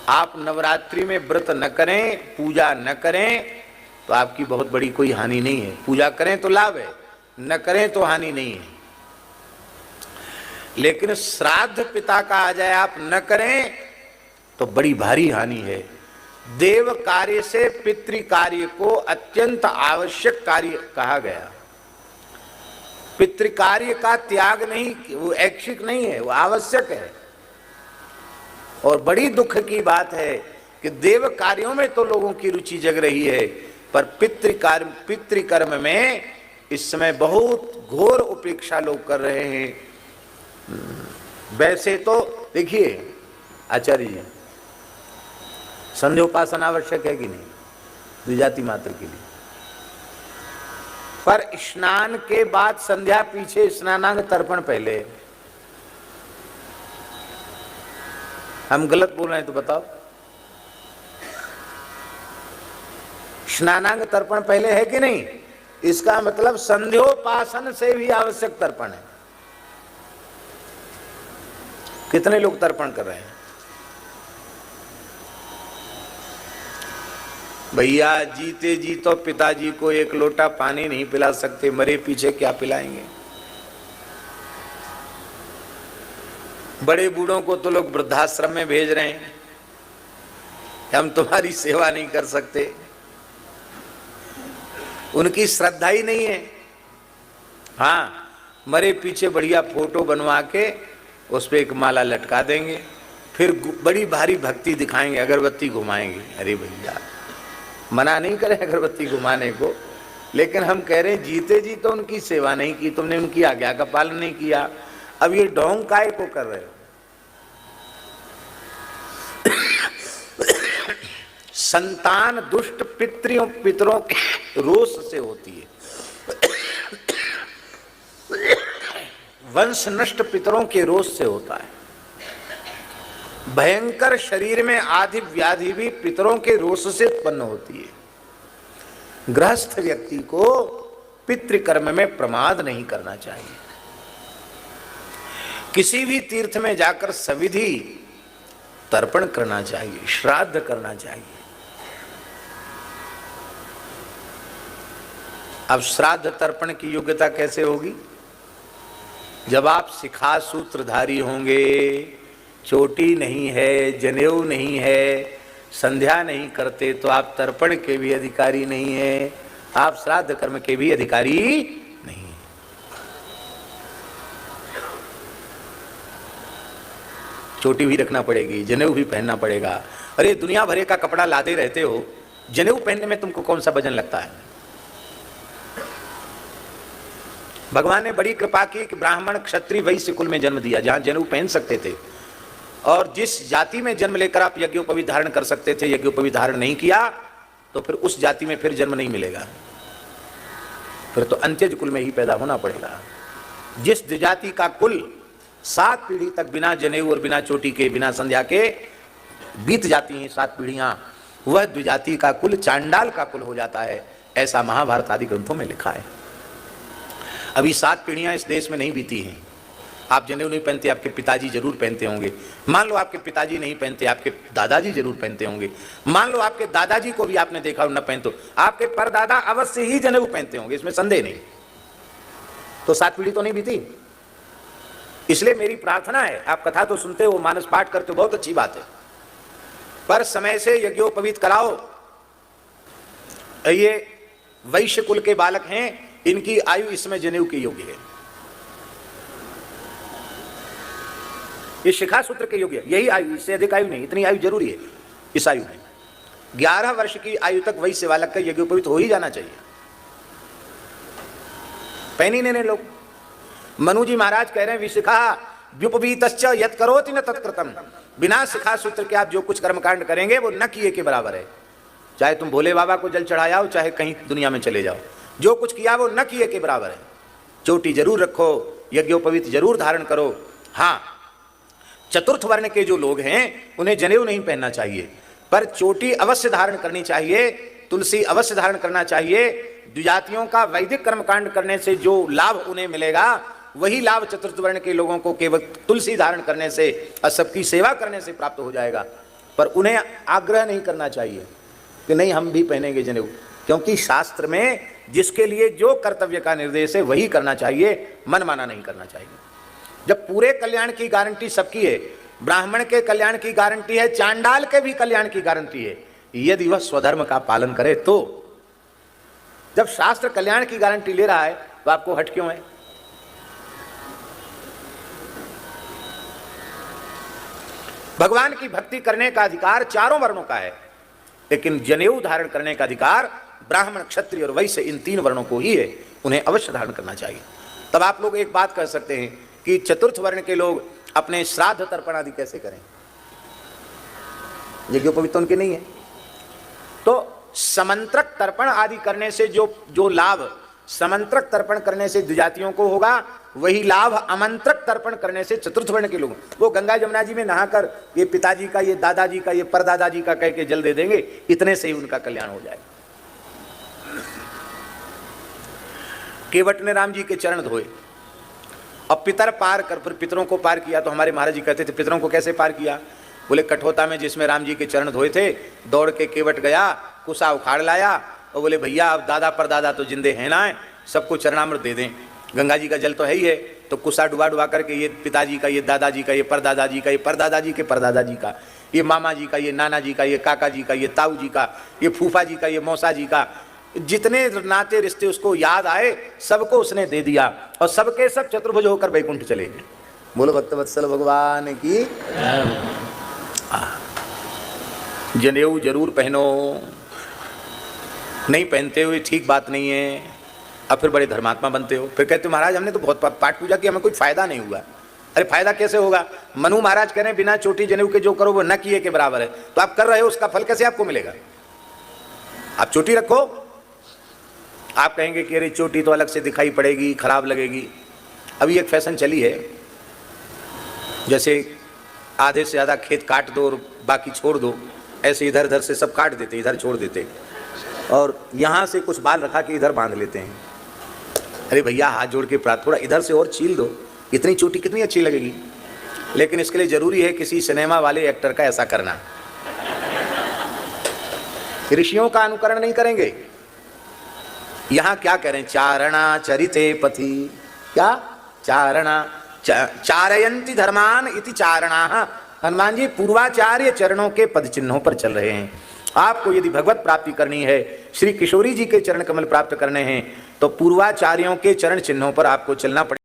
आप नवरात्रि में व्रत न करें, पूजा न करें तो आपकी बहुत बड़ी कोई हानि नहीं है। पूजा करें तो लाभ है, न करें तो हानि नहीं है। लेकिन श्राद्ध पिता का आ जाए आप न करें तो बड़ी भारी हानि है। देव कार्य से पितृ कार्य को अत्यंत आवश्यक कार्य कहा गया। पितृ कार्य का त्याग नहीं, वो ऐच्छिक नहीं है, वो आवश्यक है। और बड़ी दुख की बात है कि देव कार्यों में तो लोगों की रुचि जग रही है, पर पितृ कर्म में इस समय बहुत घोर उपेक्षा लोग कर रहे हैं। वैसे तो देखिए आचार्य जी, संध्योपासना आवश्यक है कि नहीं द्विजाति मात्र के लिए, पर स्नान के बाद संध्या पीछे, स्नानांग तर्पण पहले। हम गलत बोल रहे हैं तो बताओ। स्नानांग तर्पण पहले है कि नहीं? इसका मतलब संध्योपासन से भी आवश्यक तर्पण है। कितने लोग तर्पण कर रहे हैं? भैया जीते जी तो पिताजी को एक लोटा पानी नहीं पिला सकते, मरे पीछे क्या पिलाएंगे? बड़े बूढ़ों को तो लोग वृद्धाश्रम में भेज रहे हैं, हम तुम्हारी सेवा नहीं कर सकते। उनकी श्रद्धा ही नहीं है। हाँ, मरे पीछे बढ़िया फोटो बनवा के उस पर एक माला लटका देंगे, फिर बड़ी भारी भक्ति दिखाएंगे, अगरबत्ती घुमाएंगे। अरे भैया, मना नहीं करें अगरबत्ती घुमाने को, लेकिन हम कह रहे हैं जीते जी तो उनकी सेवा नहीं की तुमने, उनकी आज्ञा का पालन नहीं किया। अब ये ढोंग काय को कर रहे हो? संतान दुष्ट पितरों के रोष से होती है, वंश नष्ट पितरों के रोष से होता है। भयंकर शरीर में आदि व्याधि भी पितरों के रोष से उत्पन्न होती है। गृहस्थ व्यक्ति को पितृकर्म में प्रमाद नहीं करना चाहिए। किसी भी तीर्थ में जाकर सविधि तर्पण करना चाहिए, श्राद्ध करना चाहिए। अब श्राद्ध तर्पण की योग्यता कैसे होगी? जब आप शिखा सूत्रधारी होंगे, चोटी नहीं है, जनेऊ नहीं है, संध्या नहीं करते, तो आप तर्पण के भी अधिकारी नहीं है, आप श्राद्ध कर्म के भी अधिकारी नहीं है। चोटी भी रखना पड़ेगी, जनेऊ भी पहनना पड़ेगा। अरे दुनिया भरे का कपड़ा लादे रहते हो, जनेऊ पहनने में तुमको कौन सा वजन लगता है? भगवान ने बड़ी कृपा की कि ब्राह्मण क्षत्रिय वैश्य कुल में जन्म दिया, जहां जनेऊ पहन सकते थे। और जिस जाति में जन्म लेकर आप यज्ञोपवीत धारण कर सकते थे, यज्ञोपवीत धारण नहीं किया तो फिर उस जाति में फिर जन्म नहीं मिलेगा, फिर तो अंत्यज कुल में ही पैदा होना पड़ेगा। जिस द्विजाति का कुल 7 पीढ़ी तक बिना जनेऊ और बिना चोटी के, बिना संध्या के बीत जाती हैं 7 पीढ़ियां, वह द्विजाति का कुल चांडाल का कुल हो जाता है। ऐसा महाभारत आदि ग्रंथों में लिखा है। अभी 7 पीढ़ियां इस देश में नहीं बीती हैं, आप जनेऊ नहीं पहनते, आपके पिताजी जरूर पहनते होंगे। मान लो आपके पिताजी नहीं पहनते, आपके दादाजी जरूर पहनते होंगे। मान लो आपके दादाजी को भी आपने देखा न पहनते, आपके परदादा अवश्य ही जनेऊ पहनते होंगे, इसमें संदेह नहीं। तो 7 पीढ़ी तो नहीं बीती। इसलिए मेरी प्रार्थना है, आप कथा तो सुनते हो, मानस पाठ करते हो, बहुत अच्छी बात है, पर समय से यज्ञोपवीत कराओ। ये वैश्य कुल के बालक हैं, इनकी आयु इसमें जनेऊ के योग्य है, ये शिखा सूत्र के योग्य है, यही आयु, इससे अधिक आयु नहीं, इतनी आयु जरूरी है। इस आयु में 11 वर्ष की आयु तक वैश्य बालक का यज्ञोपवीत हो ही जाना चाहिए। पहन ही नहीं लोग। मनु जी महाराज कह रहे हैं विशिखा व्युपवीतश्च यत् करोति न तत्कृतम्, बिना शिखा सूत्र के आप जो कुछ कर्मकांड करेंगे वो न किए के बराबर है। चाहे तुम भोले बाबा को जल चढ़ाओ, चाहे कहीं दुनिया में चले जाओ, जो कुछ किया वो न किए के बराबर है। चोटी जरूर रखो, यज्ञोपवीत जरूर धारण करो। हाँ, चतुर्थ वर्ण के जो लोग हैं उन्हें जनेऊ नहीं पहनना चाहिए, पर चोटी अवश्य धारण करनी चाहिए, तुलसी अवश्य धारण करना चाहिए। द्विजातियों का वैदिक कर्मकांड करने से जो लाभ उन्हें मिलेगा, वही लाभ चतुर्थ वर्ण के लोगों को केवल तुलसी धारण करने से और सबकी सेवा करने से प्राप्त हो जाएगा। पर उन्हें आग्रह नहीं करना चाहिए कि नहीं हम भी पहनेंगे जनेऊ, क्योंकि शास्त्र में जिसके लिए जो कर्तव्य का निर्देश है वही करना चाहिए, मनमाना नहीं करना चाहिए। जब पूरे कल्याण की गारंटी सबकी है, ब्राह्मण के कल्याण की गारंटी है, चांडाल के भी कल्याण की गारंटी है, यदि वह स्वधर्म का पालन करे तो। जब शास्त्र कल्याण की गारंटी ले रहा है तो आपको हट क्यों है? भगवान की भक्ति करने का अधिकार चारों वर्णों का है, लेकिन जनेऊ धारण करने का अधिकार ब्राह्मण, क्षत्रिय और वैश्य इन 3 वर्णों को ही है, उन्हें अवश्य धारण करना चाहिए। तब आप लोग एक बात कह सकते हैं कि चतुर्थ वर्ण के लोग अपने श्राद्ध तर्पण आदि कैसे करें? यज्ञोपवीत उनके नहीं है, तो समंत्रक तर्पण आदि करने से जो लाभ समंत्रक तर्पण करने से द्विजातियों को होगा, वही लाभ आमंत्रक तर्पण करने से चतुर्थ वर्ण के लोग, वो गंगा जमुना जी में नहाकर ये पिताजी का, ये दादाजी का, ये परदादाजी का कह के जल दे देंगे, इतने से ही उनका कल्याण हो जाएगा। केवट ने राम जी के चरण धोए, अब पितर पार कर, फिर पितरों को पार किया। तो हमारे महाराज जी कहते थे पितरों को कैसे पार किया? बोले कठोता में जिसमें राम जी के चरण धोए थे, दौड़ के केवट गया, कुसा उखाड़ लाया और बोले भैया अब दादा परदादा तो जिंदे हैं ना, सबको चरणामृत दे दें, गंगा जी का जल तो है ही है। तो कुसा डुबा डुबा करके ये पिताजी का, ये दादाजी का, ये परदादाजी का, ये परदादाजी के परदादाजी का, ये मामा जी का, ये नाना जी का, ये काका जी का, ये ताऊ जी का, ये फूफा जी का, ये मौसा जी का, जितने नाते रिश्ते उसको याद आए सबको उसने दे दिया और सबके सब चतुर्भुज होकर वैकुंठ चले गए। बोलो भक्तवत्सल भगवान की। जनेऊ जरूर पहनो, नहीं पहनते हुए ठीक बात नहीं है, अब फिर बड़े धर्मात्मा बनते हो, फिर कहते हो महाराज हमने तो बहुत पाठ पूजा की, हमें कोई फायदा नहीं हुआ। अरे फायदा कैसे होगा? मनु महाराज कह रहे हैं बिना चोटी जनेऊ के जो करो वो न किए के बराबर है, तो आप कर रहे हो, उसका फल कैसे आपको मिलेगा? आप चोटी रखो, आप कहेंगे कि अरे चोटी तो अलग से दिखाई पड़ेगी, खराब लगेगी। अभी एक फैशन चली है, जैसे आधे से ज़्यादा खेत काट दो और बाकी छोड़ दो, ऐसे इधर उधर से सब काट देते, इधर छोड़ देते और यहाँ से कुछ बाल रखा के इधर बांध लेते हैं। अरे भैया हाथ जोड़ के प्रार्थना, थोड़ा इधर से और छील दो, इतनी चोटी कितनी अच्छी लगेगी। लेकिन इसके लिए जरूरी है किसी सिनेमा वाले एक्टर का ऐसा करना। ऋषियों का अनुकरण नहीं करेंगे। यहाँ क्या कह रहे हैं? चारणा चरिते पथि, क्या चारणा चारयंती धर्मान इति चारणा। हनुमान जी पूर्वाचार्य चरणों के पद चिन्हों पर चल रहे हैं। आपको यदि भगवत प्राप्ति करनी है, श्री किशोरी जी के चरण कमल प्राप्त करने हैं, तो पूर्वाचार्यों के चरण चिन्हों पर आपको चलना पड़ेगा।